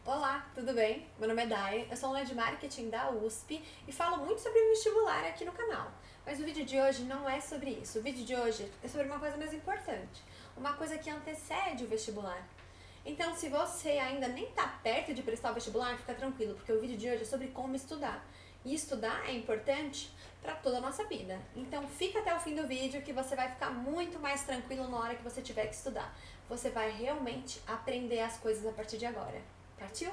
Olá, tudo bem? Meu nome é Dai, eu sou aluna de marketing da USP e falo muito sobre vestibular aqui no canal. Mas o vídeo de hoje não é sobre isso. O vídeo de hoje é sobre uma coisa mais importante, uma coisa que antecede o vestibular. Então, se você ainda nem está perto de prestar o vestibular, fica tranquilo, porque o vídeo de hoje é sobre como estudar. E estudar é importante para toda a nossa vida. Então, fica até o fim do vídeo que você vai ficar muito mais tranquilo na hora que você tiver que estudar. Você vai realmente aprender as coisas a partir de agora. Partiu?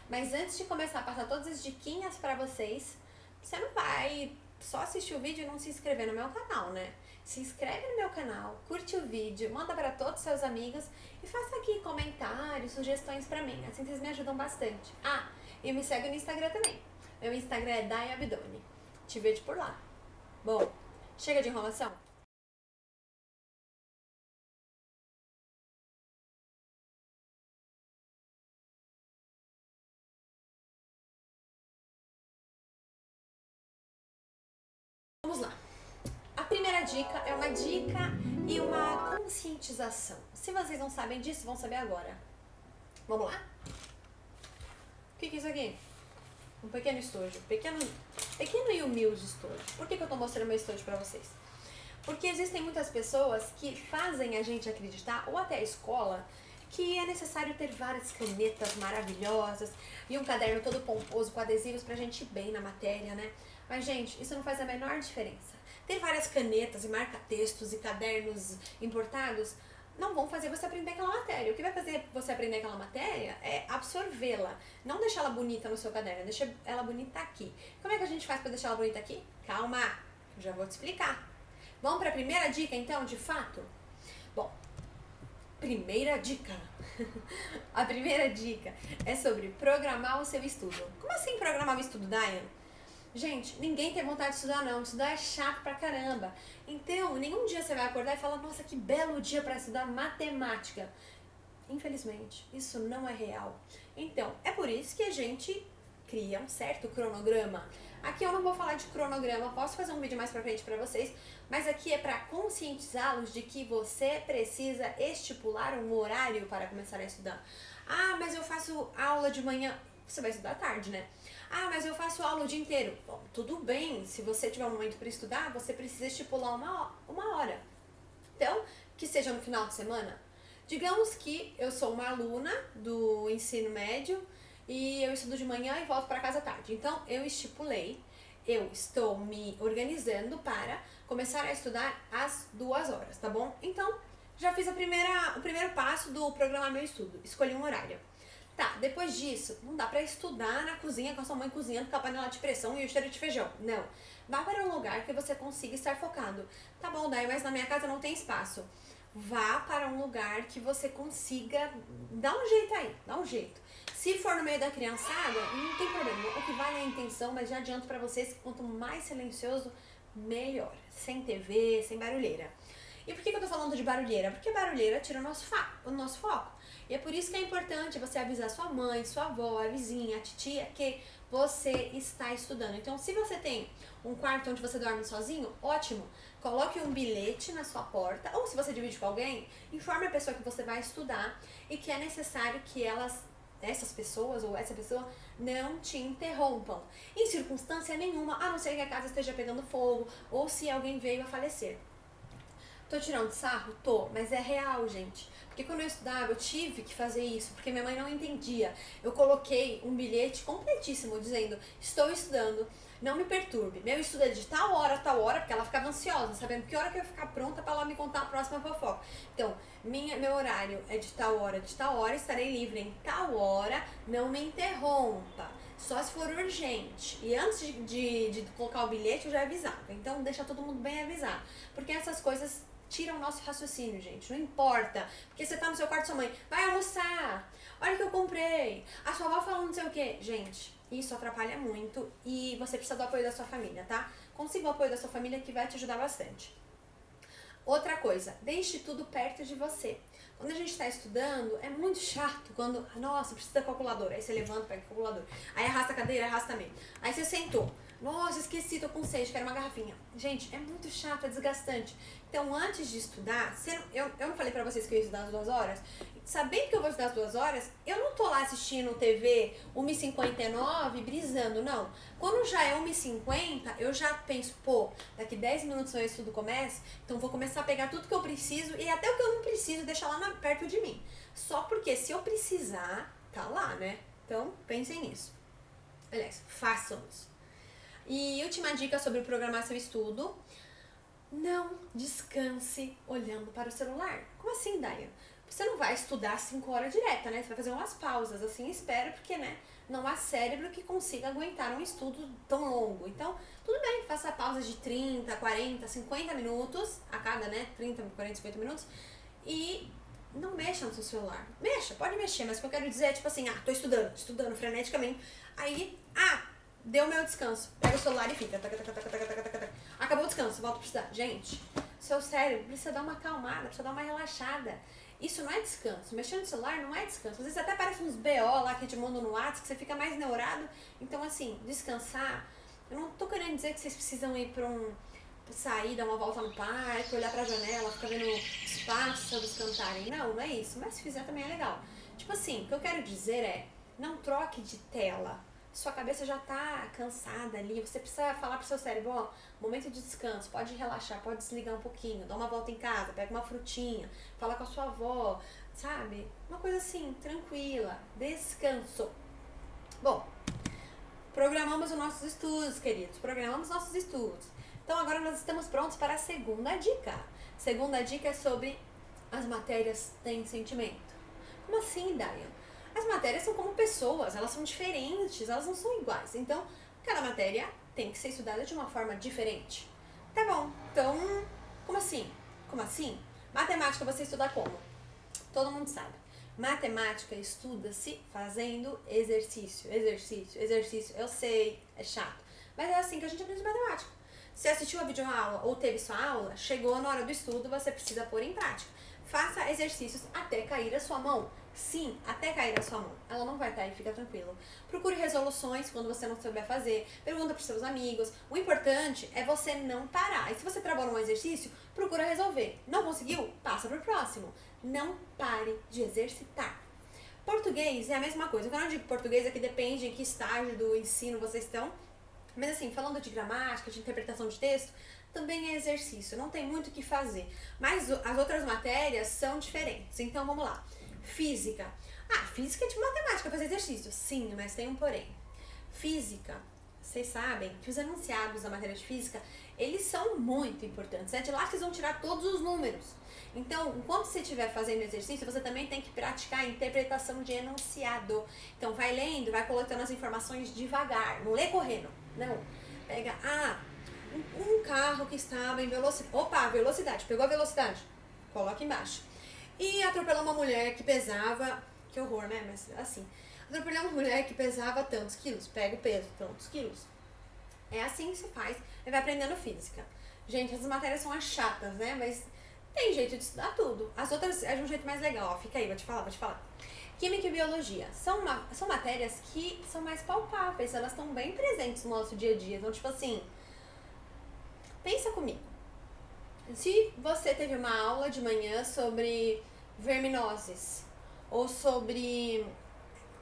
Mas antes de começar a passar todas as diquinhas pra vocês, você não vai só assistir o vídeo e não se inscrever no meu canal, né? Se inscreve no meu canal, curte o vídeo, manda para todos os seus amigos e faça aqui comentários, sugestões pra mim, assim vocês me ajudam bastante. Ah, e me segue no Instagram também. Meu Instagram é Dai Abdoni. Te vejo por lá. Bom, chega de enrolação? Vamos lá. A primeira dica é uma dica e uma conscientização. Se vocês não sabem disso, vão saber agora. Vamos lá? O que é isso aqui? Um pequeno estojo. Pequeno e humilde estojo. Por que eu tô mostrando meu estojo pra vocês? Porque existem muitas pessoas que fazem a gente acreditar, ou até a escola, que é necessário ter várias canetas maravilhosas e um caderno todo pomposo com adesivos pra gente ir bem na matéria, né? Mas, gente, isso não faz a menor diferença. Ter várias canetas e marca-textos e cadernos importados não vão fazer você aprender aquela matéria. O que vai fazer você aprender aquela matéria é absorvê-la. Não deixar ela bonita no seu caderno, deixa ela bonita aqui. Como é que a gente faz pra deixar ela bonita aqui? Calma, eu já vou te explicar. Vamos pra primeira dica, então, de fato? Bom, primeira dica. A primeira dica é sobre programar o seu estudo. Como assim programar o estudo, Diane? Gente, ninguém tem vontade de estudar não. Estudar é chato pra caramba. Então, nenhum dia você vai acordar e falar, nossa, que belo dia pra estudar matemática. Infelizmente, isso não é real. Então, é por isso que a gente cria um certo cronograma. Aqui eu não vou falar de cronograma, posso fazer um vídeo mais pra frente pra vocês, mas aqui é pra conscientizá-los de que você precisa estipular um horário para começar a estudar. Ah, mas eu faço aula de manhã. Você vai estudar à tarde, né? Ah, mas eu faço aula o dia inteiro. Bom, tudo bem, se você tiver um momento para estudar, você precisa estipular uma hora. Então, que seja no final de semana. Digamos que eu sou uma aluna do ensino médio e eu estudo de manhã e volto para casa à tarde. Então, eu estipulei, eu estou me organizando para começar a estudar às 2 horas, tá bom? Então, já fiz o primeiro passo do programar meu estudo. Escolhi um horário. Tá, depois disso, não dá pra estudar na cozinha com a sua mãe cozinhando com a panela de pressão e o cheiro de feijão. Não. Vá para um lugar que você consiga estar focado. Tá bom, daí, mas na minha casa não tem espaço. Vá para um lugar que você consiga dar um jeito aí, dá um jeito. Se for no meio da criançada, não tem problema. O que vale é a intenção, mas já adianto pra vocês que quanto mais silencioso, melhor. Sem TV, sem barulheira. E por que eu tô falando de barulheira? Porque barulheira tira o nosso foco. E é por isso que é importante você avisar sua mãe, sua avó, a vizinha, a titia que você está estudando. Então, se você tem um quarto onde você dorme sozinho, ótimo. Coloque um bilhete na sua porta, ou se você divide com alguém, informe a pessoa que você vai estudar e que é necessário que essas pessoas ou essa pessoa não te interrompam. Em circunstância nenhuma, a não ser que a casa esteja pegando fogo ou se alguém veio a falecer. Tô tirando sarro? Tô, mas é real, gente. Porque quando eu estudava, eu tive que fazer isso, porque minha mãe não entendia. Eu coloquei um bilhete completíssimo dizendo, estou estudando, não me perturbe. Meu estudo é de tal hora, porque ela ficava ansiosa, sabendo que hora que eu ia ficar pronta pra ela me contar a próxima fofoca. Então, meu horário é de tal hora, estarei livre em tal hora, não me interrompa. Só se for urgente. E antes de colocar o bilhete, eu já avisava. Então, deixa todo mundo bem avisado. Porque essas coisas tiram o nosso raciocínio, gente. Não importa. Porque você tá no seu quarto, sua mãe vai almoçar. Olha o que eu comprei. A sua avó falando não sei o quê. Gente, isso atrapalha muito e você precisa do apoio da sua família, tá? Consiga o apoio da sua família que vai te ajudar bastante. Outra coisa, deixe tudo perto de você. Quando a gente está estudando, é muito chato quando, nossa, precisa da calculadora. Aí você levanta, pega a calculadora. Aí arrasta a cadeira, arrasta também. Aí você sentou. Nossa, esqueci, tô com sede, quero uma garrafinha. Gente, é muito chato, é desgastante. Então, antes de estudar, eu não falei pra vocês que eu ia estudar às 2 horas? sabendo que eu vou estudar as 2 horas, eu não tô lá assistindo TV 1h59, brisando, não. Quando já é 1h50, eu já penso, pô, daqui 10 minutos meu estudo começa, então vou começar a pegar tudo que eu preciso e até o que eu não preciso deixar lá perto de mim. Só porque se eu precisar, tá lá, né? Então, pensem nisso. Aliás, façam isso. E última dica sobre programar seu estudo: não descanse olhando para o celular. Como assim, Daia? Você não vai estudar 5 horas direta, né? Você vai fazer umas pausas, assim, espera, porque, né, não há cérebro que consiga aguentar um estudo tão longo. Então, tudo bem, faça pausas de 30, 40, 50 minutos a cada, né, 30, 40, 50 minutos, e não mexa no seu celular. Mexa, pode mexer, mas o que eu quero dizer é, tipo assim, tô estudando freneticamente, aí, deu meu descanso, pega o celular e fica, acabou o descanso, volta pra estudar. Gente, seu cérebro precisa dar uma acalmada, precisa dar uma relaxada. Isso não é descanso. Mexer no celular não é descanso. Às vezes até parece uns BO lá que te mandam no WhatsApp, que você fica mais neurado. Então, assim, descansar. Eu não tô querendo dizer que vocês precisam ir sair, dar uma volta no parque, olhar pra janela, ficar vendo os pássaros cantarem. Não, não é isso. Mas se fizer também é legal. Tipo assim, o que eu quero dizer é, não troque de tela. Sua cabeça já tá cansada ali, você precisa falar pro seu cérebro, ó, momento de descanso, pode relaxar, pode desligar um pouquinho, dá uma volta em casa, pega uma frutinha, fala com a sua avó, sabe? Uma coisa assim, tranquila, descanso. Bom, programamos os nossos estudos, queridos, programamos nossos estudos. Então agora nós estamos prontos para a segunda dica. Segunda dica é sobre as matérias têm sentimento. Como assim, Dayan? As matérias são como pessoas, elas são diferentes, elas não são iguais. Então, cada matéria tem que ser estudada de uma forma diferente. Tá bom, então, como assim? Como assim? Matemática você estuda como? Todo mundo sabe. Matemática estuda-se fazendo exercício. Exercício, exercício. Eu sei, é chato. Mas é assim que a gente aprende matemática. Se assistiu a videoaula ou teve sua aula, chegou na hora do estudo, você precisa pôr em prática. Faça exercícios até cair a sua mão. Sim, até cair a sua mão. Ela não vai cair, fica tranquilo. Procure resoluções quando você não souber fazer. Pergunta para os seus amigos. O importante é você não parar. E se você travou num exercício, procura resolver. Não conseguiu? Passa para o próximo. Não pare de exercitar. Português é a mesma coisa. Quando eu digo português é que depende em que estágio do ensino vocês estão. Mas assim, falando de gramática, de interpretação de texto, também é exercício. Não tem muito o que fazer. Mas as outras matérias são diferentes. Então vamos lá. Física. Física é tipo matemática, fazer exercício. Sim, mas tem um porém. Física, vocês sabem que os enunciados da matéria de física, eles são muito importantes. É de lá que vocês vão tirar todos os números. Então, enquanto você estiver fazendo exercício, você também tem que praticar a interpretação de enunciado. Então, vai lendo, vai coletando as informações devagar. Não lê correndo. Não. Pega, um carro que estava em velocidade. Opa, velocidade. Pegou a velocidade. Coloca embaixo. E atropelou uma mulher que pesava, que horror, né? Mas assim, atropelou uma mulher que pesava tantos quilos, pega o peso, tantos quilos. É assim que se faz, e vai aprendendo física. Gente, essas matérias são as chatas, né? Mas tem jeito de estudar tudo. As outras é de um jeito mais legal, ó. Fica aí, vou te falar. Química e biologia são matérias que são mais palpáveis, elas estão bem presentes no nosso dia a dia. Então, tipo assim, pensa comigo. Se você teve uma aula de manhã sobre verminoses ou sobre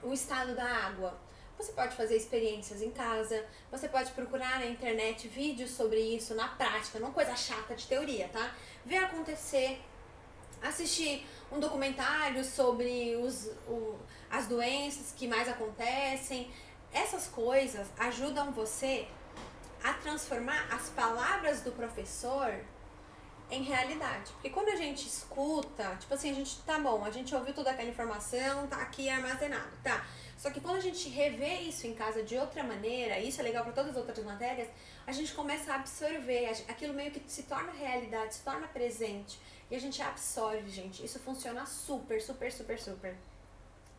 o estado da água, você pode fazer experiências em casa, você pode procurar na internet vídeos sobre isso na prática, não coisa chata de teoria, tá? Ver acontecer, assistir um documentário sobre as doenças que mais acontecem. Essas coisas ajudam você a transformar as palavras do professor em realidade. Porque quando a gente escuta, tipo assim, a gente ouviu toda aquela informação, tá aqui armazenado, tá? Só que quando a gente revê isso em casa de outra maneira, isso é legal para todas as outras matérias, a gente começa a absorver, aquilo meio que se torna realidade, se torna presente, e a gente absorve, gente. Isso funciona super.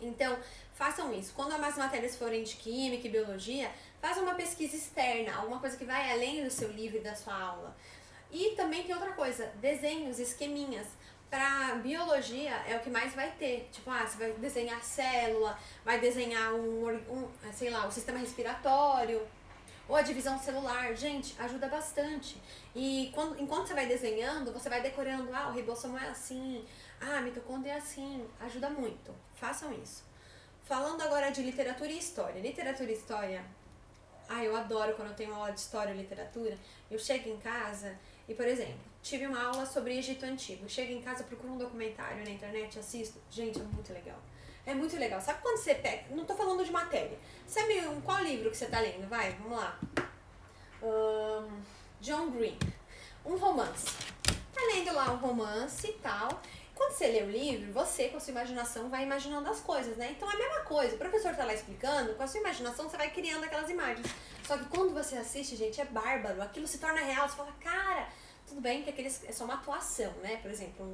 Então, façam isso. Quando as matérias forem de química e biologia, façam uma pesquisa externa, alguma coisa que vai além do seu livro e da sua aula. E também tem outra coisa, desenhos, esqueminhas. Para biologia é o que mais vai ter. Tipo, você vai desenhar célula, vai desenhar o sistema respiratório, ou a divisão celular. Gente, ajuda bastante. E enquanto você vai desenhando, você vai decorando, o ribossomo é assim, Ah, mitocôndria é assim, ajuda muito. Façam isso. Falando agora de literatura e história. Literatura e história, eu adoro quando eu tenho aula de história ou literatura. Eu chego em casa e, por exemplo, tive uma aula sobre Egito Antigo. Chego em casa, procuro um documentário na internet, assisto. Gente, é muito legal. É muito legal. Sabe quando você pega... Não tô falando de matéria. Sabe qual livro que você tá lendo? Vai, vamos lá. John Green. Um romance. Tá lendo lá um romance e tal. Quando você lê o livro, você, com a sua imaginação, vai imaginando as coisas, né? Então é a mesma coisa. O professor tá lá explicando, com a sua imaginação, você vai criando aquelas imagens. Só que quando você assiste, gente, é bárbaro. Aquilo se torna real. Você fala, cara, tudo bem que é só uma atuação, né? Por exemplo,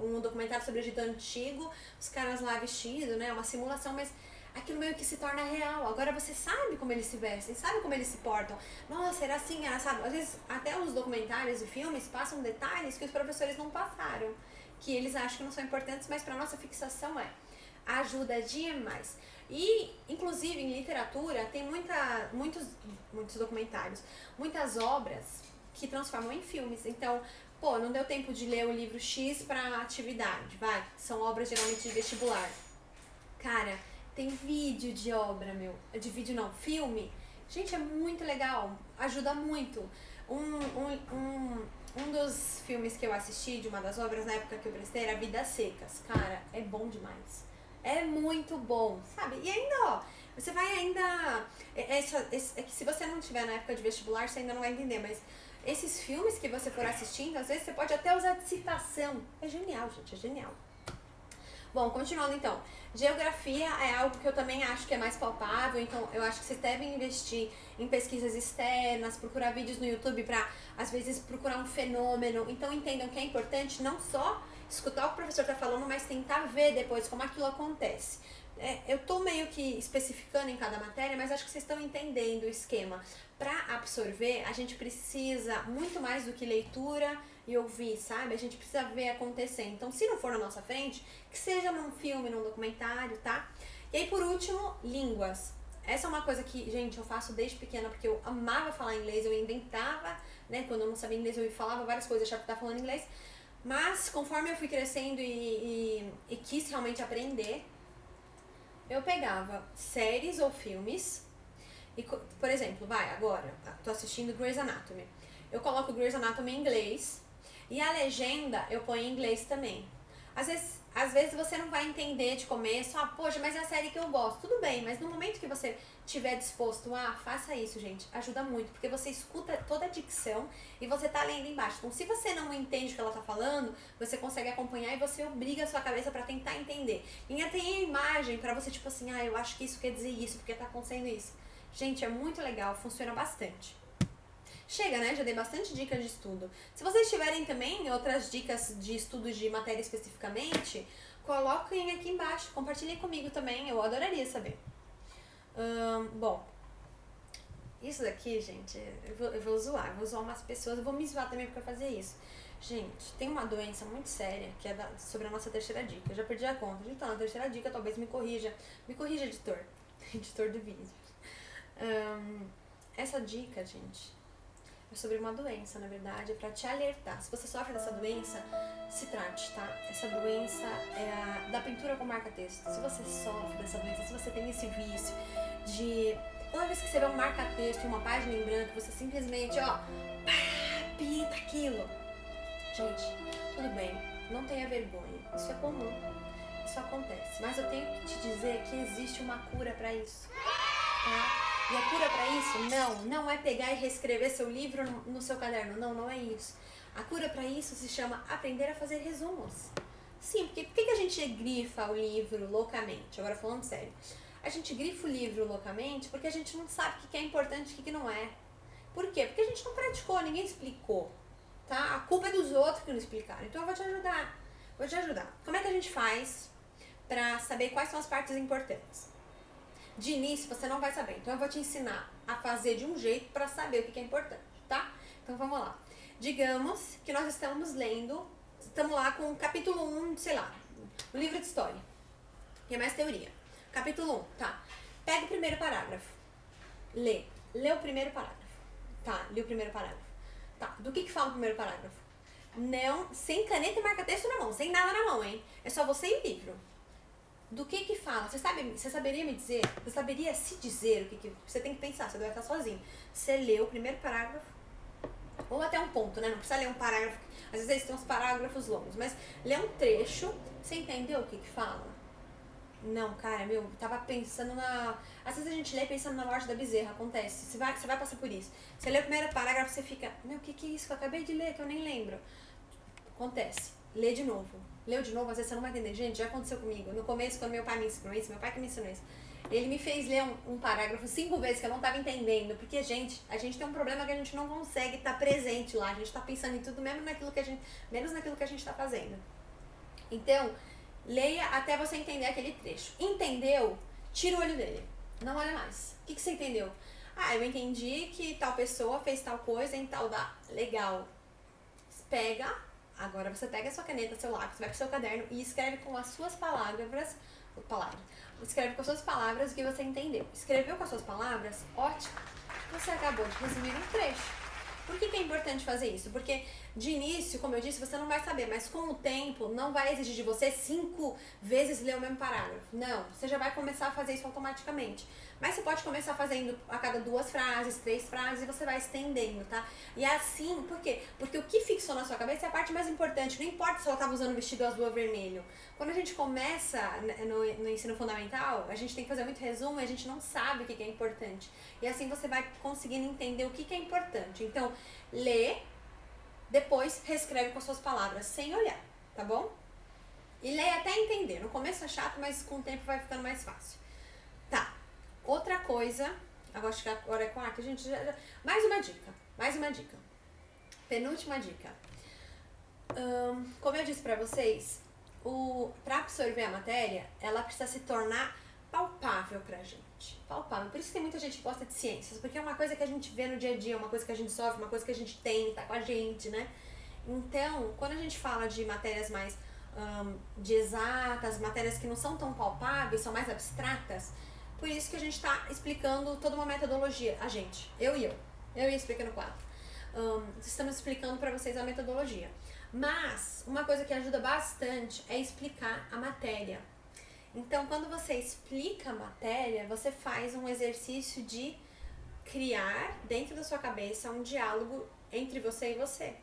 um documentário sobre o Egito Antigo, os caras lá vestidos, né? Uma simulação, mas aquilo meio que se torna real. Agora você sabe como eles se vestem, sabe como eles se portam. Nossa, era assim, era sabe? Às vezes, até os documentários e filmes passam detalhes que os professores não passaram, que eles acham que não são importantes, mas para nossa fixação ajuda demais. E, inclusive, em literatura, tem muitos documentários, muitas obras que transformam em filmes. Então, não deu tempo de ler o livro X para atividade, vai. São obras geralmente de vestibular. Cara, tem vídeo de obra, de vídeo não, filme. Gente, é muito legal, ajuda muito. Um dos filmes que eu assisti, de uma das obras na época que eu prestei, era Vidas Secas. Cara, é bom demais. É muito bom, sabe? E ainda, você vai ainda... É que se você não estiver na época de vestibular, você ainda não vai entender, mas esses filmes que você for assistindo, às vezes você pode até usar de citação. É genial, gente, é genial. Bom, continuando então. Geografia é algo que eu também acho que é mais palpável, então eu acho que vocês devem investir em pesquisas externas, procurar vídeos no YouTube para, às vezes, procurar um fenômeno. Então entendam que é importante não só escutar o que o professor está falando, mas tentar ver depois como aquilo acontece. Eu tô meio que especificando em cada matéria, mas acho que vocês estão entendendo o esquema. Para absorver, a gente precisa muito mais do que leitura e ouvir, sabe? A gente precisa ver acontecer. Então, se não for na nossa frente, que seja num filme, num documentário, tá? E aí, por último, línguas. Essa é uma coisa que, gente, eu faço desde pequena, porque eu amava falar inglês, eu inventava, né? Quando eu não sabia inglês, eu falava várias coisas, achava que estava falando inglês. Mas, conforme eu fui crescendo e quis realmente aprender, eu pegava séries ou filmes e, por exemplo, agora, tô assistindo Grey's Anatomy. Eu coloco Grey's Anatomy em inglês e a legenda eu ponho em inglês também. Às vezes você não vai entender de começo, poxa, mas é a série que eu gosto. Tudo bem, mas no momento que você estiver disposto faça isso, gente. Ajuda muito, porque você escuta toda a dicção e você tá lendo embaixo. Então, se você não entende o que ela tá falando, você consegue acompanhar e você obriga a sua cabeça pra tentar entender. E ainda tem a imagem pra você, tipo assim, eu acho que isso quer dizer isso, porque tá acontecendo isso. Gente, é muito legal, funciona bastante. Chega, né? Já dei bastante dicas de estudo. Se vocês tiverem também outras dicas de estudo de matéria especificamente, coloquem aqui embaixo, compartilhem comigo também, eu adoraria saber. Bom, isso daqui, gente, eu vou zoar umas pessoas, eu vou me zoar também porque eu fazer isso. Gente, tem uma doença muito séria que é sobre a nossa terceira dica. Eu já perdi a conta. Então, na terceira dica, talvez me corrija. Me corrija, editor. Editor do vídeo. Essa dica, gente, é sobre uma doença, na verdade, é pra te alertar. Se você sofre dessa doença, se trate, tá? Essa doença é a da pintura com marca-texto. Se você sofre dessa doença, se você tem esse vício de... Toda vez que você vê um marca-texto e uma página em branco, você simplesmente, pinta aquilo. Gente, tudo bem, não tenha vergonha. Isso é comum, isso acontece. Mas eu tenho que te dizer que existe uma cura pra isso, tá? E a cura pra isso, não é pegar e reescrever seu livro no seu caderno. Não é isso. A cura pra isso se chama aprender a fazer resumos. Sim, porque por que a gente grifa o livro loucamente? Agora falando sério. A gente grifa o livro loucamente porque a gente não sabe o que é importante e o que não é. Por quê? Porque a gente não praticou, ninguém explicou. Tá? A culpa é dos outros que não explicaram. Então eu vou te ajudar. Vou te ajudar. Como é que a gente faz pra saber quais são as partes importantes? De início você não vai saber, então eu vou te ensinar a fazer de um jeito para saber o que é importante, tá? Então vamos lá. Digamos que nós estamos lá com o capítulo 1, sei lá, o livro de história, que é mais teoria. Capítulo 1, tá? Pega o primeiro parágrafo, lê o primeiro parágrafo, tá? Lê o primeiro parágrafo, tá? Do que fala o primeiro parágrafo? Não, sem caneta e marca-texto na mão, sem nada na mão, hein? É só você e o livro. Do que fala? Você saberia me dizer? Você saberia se dizer o que você tem que pensar, você deve estar sozinho. Você lê o primeiro parágrafo, ou até um ponto, né? Não precisa ler um parágrafo, às vezes eles têm uns parágrafos longos, mas lê um trecho, você entendeu o que fala? Não, cara, tava pensando na... Às vezes a gente lê pensando na morte da bezerra, acontece. Você vai passar por isso. Você lê o primeiro parágrafo, você fica, o que é isso que eu acabei de ler, que eu nem lembro? Acontece. Lê de novo. Leu de novo, às vezes você não vai entender. Gente, já aconteceu comigo. No começo, quando meu pai me ensinou isso, meu pai que me ensinou isso, ele me fez ler um parágrafo 5 vezes que eu não tava entendendo. Porque, a gente tem um problema que a gente não consegue estar presente lá. A gente tá pensando em tudo, menos naquilo que a gente tá fazendo. Então, leia até você entender aquele trecho. Entendeu? Tira o olho dele. Não olha mais. O que você entendeu? Ah, eu entendi que tal pessoa fez tal coisa em tal da... Legal. Agora você pega a sua caneta, seu lápis, vai pro seu caderno e escreve com as suas palavras. Escreve com as suas palavras o que você entendeu. Escreveu com as suas palavras? Ótimo. Você acabou de resumir um trecho. Por que é importante fazer isso? Porque de início, como eu disse, você não vai saber, mas com o tempo não vai exigir de você 5 vezes ler o mesmo parágrafo. Não, você já vai começar a fazer isso automaticamente. Mas você pode começar fazendo a cada 2 frases, 3 frases e você vai estendendo, tá? E assim, por quê? Porque o que fixou na sua cabeça é a parte mais importante. Não importa se ela estava usando vestido azul ou vermelho. Quando a gente começa no ensino fundamental, a gente tem que fazer muito resumo e a gente não sabe o que é importante. E assim você vai conseguindo entender o que é importante. Então, lê, depois reescreve com as suas palavras, sem olhar, tá bom? E lê até entender. No começo é chato, mas com o tempo vai ficando mais fácil. Tá. Outra coisa, acho que agora é quarta, gente, mais uma dica. Penúltima dica. Como eu disse pra vocês, pra absorver a matéria, ela precisa se tornar palpável pra gente. Palpável. Por isso que tem muita gente que gosta de ciências, porque é uma coisa que a gente vê no dia a dia, uma coisa que a gente sofre, uma coisa que a gente tem, tá com a gente, né? Então, quando a gente fala de matérias mais de exatas, matérias que não são tão palpáveis, são mais abstratas, por isso que a gente tá explicando toda uma metodologia. Eu ia explicando o quadro. Estamos explicando para vocês a metodologia. Mas, uma coisa que ajuda bastante é explicar a matéria. Então, quando você explica a matéria, você faz um exercício de criar dentro da sua cabeça um diálogo entre você e você.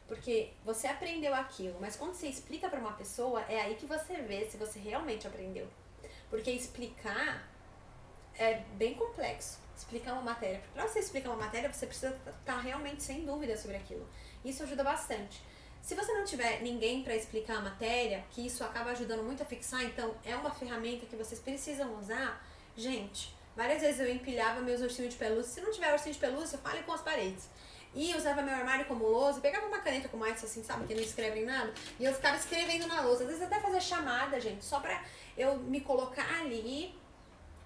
Porque você aprendeu aquilo, mas quando você explica para uma pessoa, é aí que você vê se você realmente aprendeu. Porque explicar é bem complexo. Explicar uma matéria. Para você explicar uma matéria, você precisa estar realmente sem dúvida sobre aquilo. Isso ajuda bastante. Se você não tiver ninguém para explicar a matéria, que isso acaba ajudando muito a fixar, então é uma ferramenta que vocês precisam usar. Gente, várias vezes eu empilhava meus ursinhos de pelúcia. Se não tiver ursinho de pelúcia, fale com as paredes. E usava meu armário como lousa, pegava uma caneta como essa, assim, sabe, que não escreve em nada, e eu ficava escrevendo na lousa. Às vezes até fazer chamada, gente, só pra eu me colocar ali,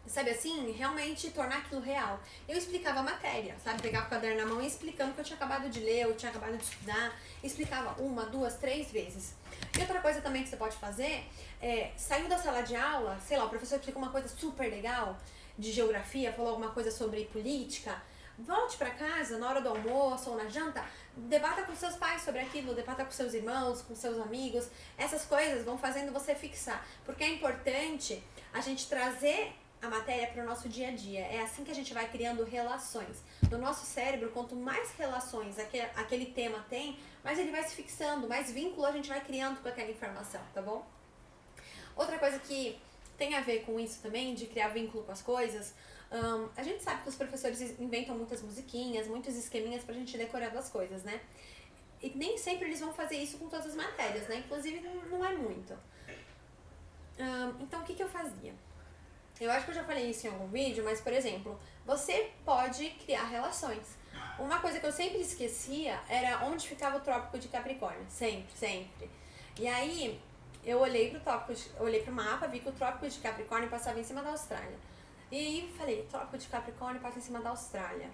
sabe assim, realmente tornar aquilo real. Eu explicava a matéria, sabe, pegava o caderno na mão e explicando o que eu tinha acabado de ler, eu tinha acabado de estudar, explicava 1, 2, 3 vezes. E outra coisa também que você pode fazer é, saiu da sala de aula, sei lá, o professor explica uma coisa super legal de geografia, falou alguma coisa sobre política, volte pra casa na hora do almoço ou na janta, debata com seus pais sobre aquilo, debata com seus irmãos, com seus amigos. Essas coisas vão fazendo você fixar, porque é importante a gente trazer a matéria para o nosso dia a dia. É assim que a gente vai criando relações. No nosso cérebro, quanto mais relações aquele tema tem, mais ele vai se fixando, mais vínculo a gente vai criando com aquela informação, tá bom? Outra coisa que tem a ver com isso também, de criar vínculo com as coisas, a gente sabe que os professores inventam muitas musiquinhas, muitos esqueminhas pra gente decorar as coisas, né? E nem sempre eles vão fazer isso com todas as matérias, né? Inclusive, não é muito. Então, o que eu fazia? Eu acho que eu já falei isso em algum vídeo, mas, por exemplo, você pode criar relações. Uma coisa que eu sempre esquecia era onde ficava o Trópico de Capricórnio. Sempre. E aí, eu olhei pro mapa, vi que o Trópico de Capricórnio passava em cima da Austrália. E aí falei, Trópico de Capricórnio passa em cima da Austrália.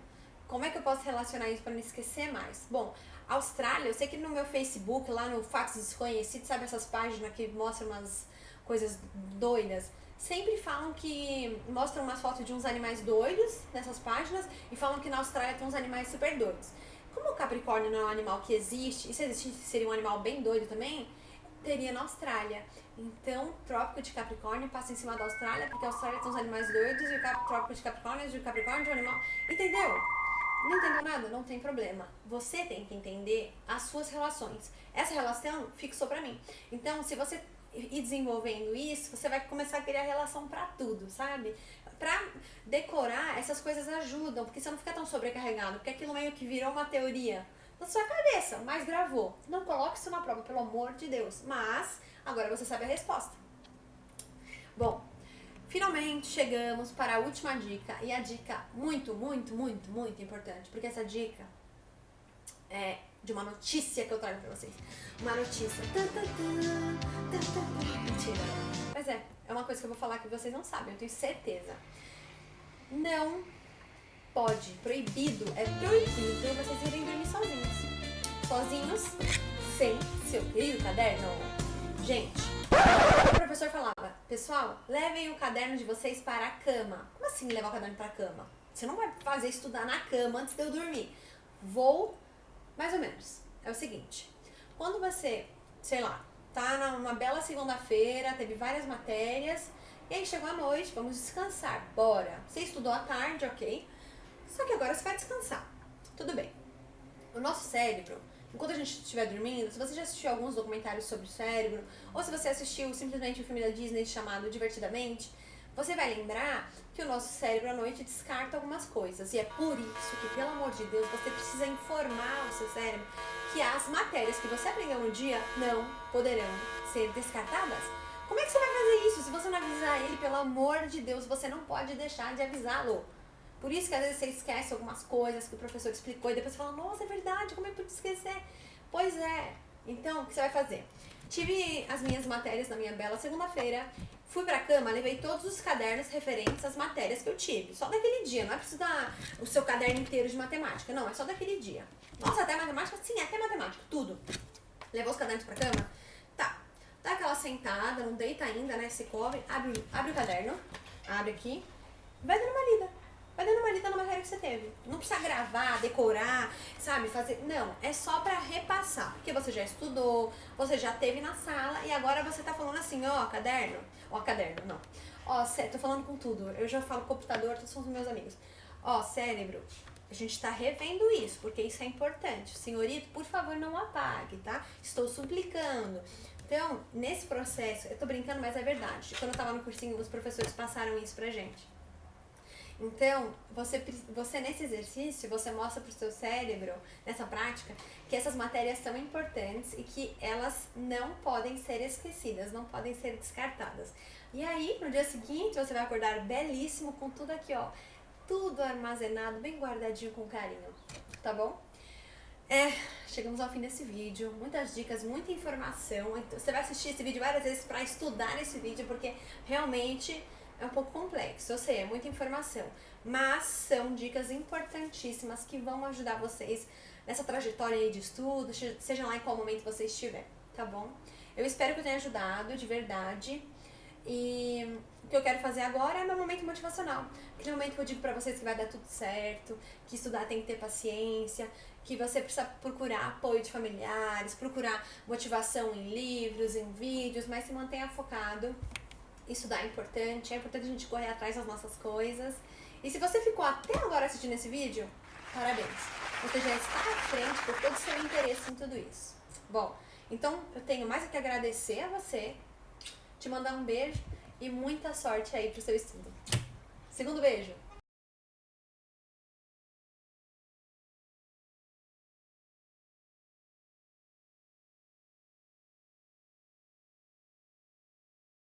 Como é que eu posso relacionar isso para não esquecer mais? Bom, Austrália, eu sei que no meu Facebook, lá no Fatos Desconhecidos, sabe essas páginas que mostram umas coisas doidas? Sempre falam que mostram umas fotos de uns animais doidos nessas páginas e falam que na Austrália tem uns animais super doidos. Como o Capricórnio não é um animal que existe, e se existisse seria um animal bem doido também, teria na Austrália. Então, o Trópico de Capricórnio passa em cima da Austrália, porque a Austrália tem os animais doidos e o Trópico de Capricórnio é um animal... Entendeu? Não entendeu nada? Não tem problema. Você tem que entender as suas relações. Essa relação fixou pra mim. Então, se você ir desenvolvendo isso, você vai começar a criar relação pra tudo, sabe? Pra decorar, essas coisas ajudam, porque você não fica tão sobrecarregado, porque aquilo meio que virou uma teoria na sua cabeça, mas gravou. Não coloque isso na prova, pelo amor de Deus. Mas, agora você sabe a resposta. Bom, finalmente chegamos para a última dica, e a dica muito, muito, muito, muito importante, porque essa dica é de uma notícia que eu trago pra vocês. Uma notícia. Mentira. Mas é uma coisa que eu vou falar que vocês não sabem, eu tenho certeza. Não pode, proibido, é proibido vocês irem dormir sozinhos. Sozinhos, sem seu querido caderno. Gente, o professor falava, pessoal, levem o caderno de vocês para a cama. Como assim levar o caderno para a cama? Você não vai fazer estudar na cama antes de eu dormir. Vou, mais ou menos. É o seguinte, quando você, sei lá, tá numa bela segunda-feira, teve várias matérias, e aí chegou a noite, vamos descansar, bora. Você estudou à tarde, ok? Só que agora você vai descansar. Tudo bem. O nosso cérebro, enquanto a gente estiver dormindo, se você já assistiu alguns documentários sobre o cérebro, ou se você assistiu simplesmente um filme da Disney chamado Divertidamente, você vai lembrar que o nosso cérebro à noite descarta algumas coisas. E é por isso que, pelo amor de Deus, você precisa informar o seu cérebro que as matérias que você aprendeu no dia não poderão ser descartadas. Como é que você vai fazer isso se você não avisar ele? Pelo amor de Deus, você não pode deixar de avisá-lo. Por isso que às vezes você esquece algumas coisas que o professor explicou e depois você fala, nossa, é verdade, como é que eu pude esquecer? Pois é. Então, o que você vai fazer? Tive as minhas matérias na minha bela segunda-feira, fui pra cama, levei todos os cadernos referentes às matérias que eu tive. Só daquele dia, não é preciso dar o seu caderno inteiro de matemática, não, é só daquele dia. Nossa, até matemática? Sim, até matemática, tudo. Levou os cadernos pra cama? Tá. Dá aquela sentada, não deita ainda, né? Se cobre, abre o caderno, abre aqui, vai dando uma lida. Vai dando uma lida na matéria que você teve. Não precisa gravar, decorar, sabe, fazer... Não, é só pra repassar. Porque você já estudou, você já teve na sala e agora você tá falando assim, ó, caderno. Ó, caderno, não. Ó, tô falando com tudo. Eu já falo computador, todos são os meus amigos. Ó, cérebro, a gente tá revendo isso, porque isso é importante. Senhorito, por favor, não apague, tá? Estou suplicando. Então, nesse processo, eu tô brincando, mas é verdade. Quando eu tava no cursinho, os professores passaram isso pra gente. Então, você nesse exercício, você mostra pro seu cérebro, nessa prática, que essas matérias são importantes e que elas não podem ser esquecidas, não podem ser descartadas. E aí, no dia seguinte, você vai acordar belíssimo com tudo aqui, ó, tudo armazenado, bem guardadinho com carinho, tá bom? Chegamos ao fim desse vídeo, muitas dicas, muita informação. Então, você vai assistir esse vídeo várias vezes pra estudar esse vídeo, porque realmente... é um pouco complexo, eu sei, é muita informação, mas são dicas importantíssimas que vão ajudar vocês nessa trajetória aí de estudo, seja lá em qual momento você estiver, tá bom? Eu espero que eu tenha ajudado, de verdade, e o que eu quero fazer agora é meu momento motivacional, aquele momento que eu digo pra vocês que vai dar tudo certo, que estudar tem que ter paciência, que você precisa procurar apoio de familiares, procurar motivação em livros, em vídeos, mas se mantenha focado. Estudar é importante a gente correr atrás das nossas coisas. E se você ficou até agora assistindo esse vídeo, parabéns. Você já está à frente por todo o seu interesse em tudo isso. Bom, então eu tenho mais que agradecer a você, te mandar um beijo e muita sorte aí pro seu estudo. Segundo beijo.